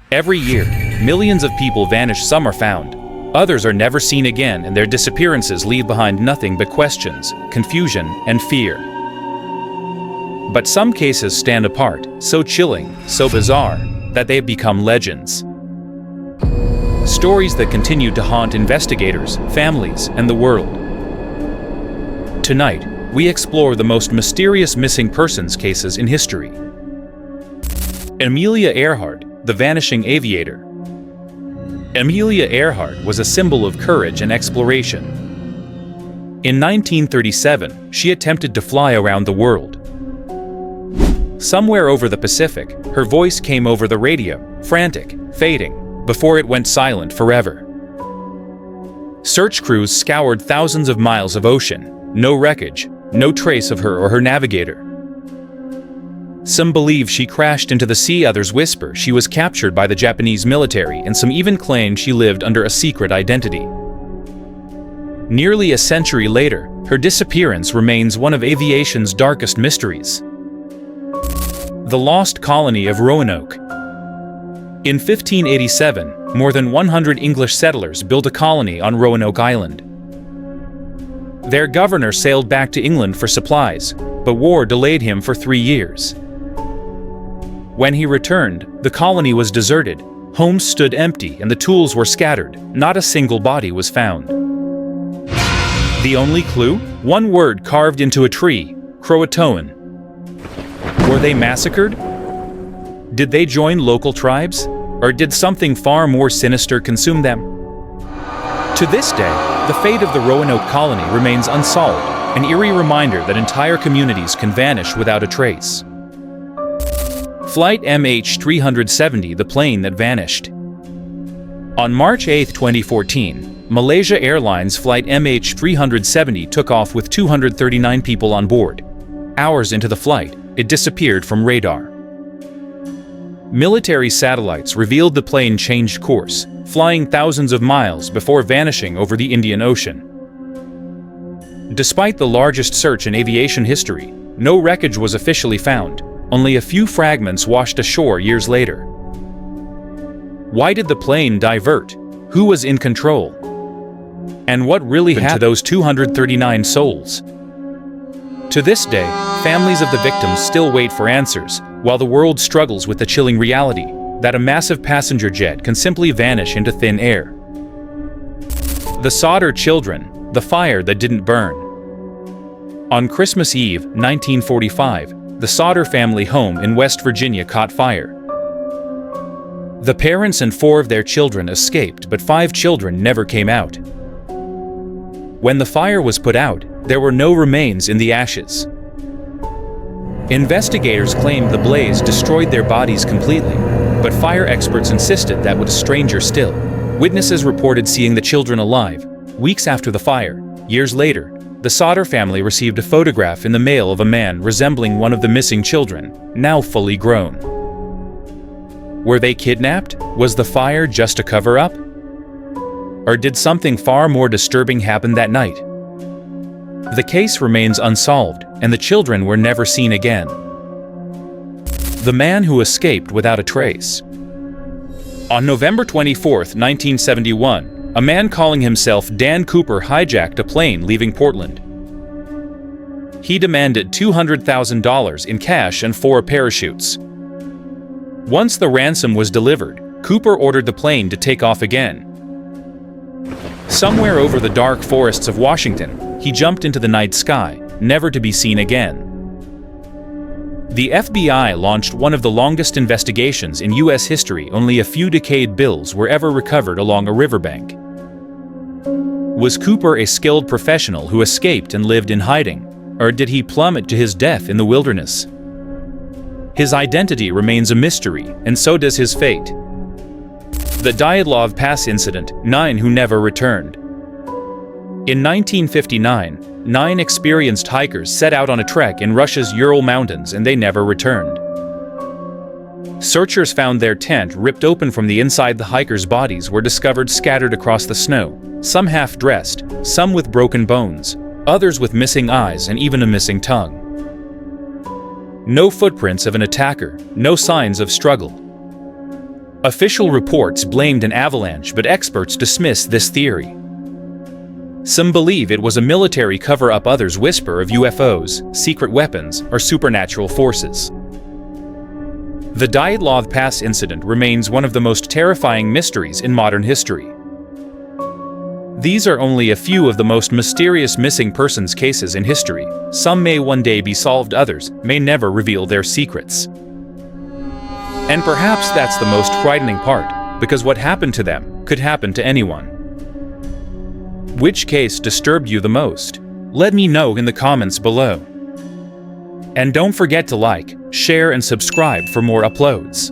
Every year, millions of people vanish. Some are found. Others are never seen again, and their disappearances leave behind nothing but questions, confusion, and fear. But some cases stand apart, so chilling, so bizarre, that they have become legends. Stories that continue to haunt investigators, families, and the world. Tonight, we explore the most mysterious missing persons cases in history. Amelia Earhart, the vanishing aviator. Amelia Earhart was a symbol of courage and exploration. In 1937, she attempted to fly around the world. Somewhere over the Pacific, her voice came over the radio, frantic, fading, before it went silent forever. Search crews scoured thousands of miles of ocean. No wreckage, no trace of her or her navigator. Some believe she crashed into the sea, others whisper she was captured by the Japanese military, and some even claim she lived under a secret identity. Nearly a century later, her disappearance remains one of aviation's darkest mysteries. The lost colony of Roanoke. In 1587, more than 100 English settlers built a colony on Roanoke Island. Their governor sailed back to England for supplies, but war delayed him for 3 years. When he returned, the colony was deserted, homes stood empty, and the tools were scattered. Not a single body was found. The only clue? One word carved into a tree: Croatoan. Were they massacred? Did they join local tribes? Or did something far more sinister consume them? To this day, the fate of the Roanoke colony remains unsolved, an eerie reminder that entire communities can vanish without a trace. Flight MH370, the plane that vanished. On March 8, 2014, Malaysia Airlines flight MH370 took off with 239 people on board. Hours into the flight, it disappeared from radar. Military satellites revealed the plane changed course, flying thousands of miles before vanishing over the Indian Ocean. Despite the largest search in aviation history, no wreckage was officially found. Only a few fragments washed ashore years later. Why did the plane divert? Who was in control? And what really happened to those 239 souls? To this day, families of the victims still wait for answers, while the world struggles with the chilling reality that a massive passenger jet can simply vanish into thin air. The Sodder children, the fire that didn't burn. On Christmas Eve, 1945, the Sodder family home in West Virginia caught fire. The parents and 4 of their children escaped, but 5 children never came out. When the fire was put out, there were no remains in the ashes. Investigators claimed the blaze destroyed their bodies completely, but fire experts insisted that was stranger still. Witnesses reported seeing the children alive. Weeks after the fire, years later, the Sodder family received a photograph in the mail of a man resembling one of the missing children, now fully grown. Were they kidnapped? Was the fire just a cover-up? Or did something far more disturbing happen that night? The case remains unsolved, and the children were never seen again. The man who escaped without a trace. On November 24, 1971, a man calling himself Dan Cooper hijacked a plane leaving Portland. He demanded $200,000 in cash and 4 parachutes. Once the ransom was delivered, Cooper ordered the plane to take off again. Somewhere over the dark forests of Washington, he jumped into the night sky, never to be seen again. The FBI launched one of the longest investigations in U.S. history. Only a few decayed bills were ever recovered along a riverbank. Was Cooper a skilled professional who escaped and lived in hiding, or did he plummet to his death in the wilderness? His identity remains a mystery, and so does his fate. The Dyatlov Pass incident, 9 who never returned. In 1959, 9 experienced hikers set out on a trek in Russia's Ural Mountains, and they never returned. Searchers found their tent ripped open from the inside. The hikers' bodies were discovered scattered across the snow, some half-dressed, some with broken bones, others with missing eyes and even a missing tongue. No footprints of an attacker, no signs of struggle. Official reports blamed an avalanche, but experts dismiss this theory. Some believe it was a military cover-up, others whisper of UFOs, secret weapons, or supernatural forces. The Dyatlov Pass incident remains one of the most terrifying mysteries in modern history. These are only a few of the most mysterious missing persons cases in history. Some may one day be solved, others may never reveal their secrets. And perhaps that's the most frightening part, because what happened to them could happen to anyone. Which case disturbed you the most? Let me know in the comments below. And don't forget to like, share, and subscribe for more uploads.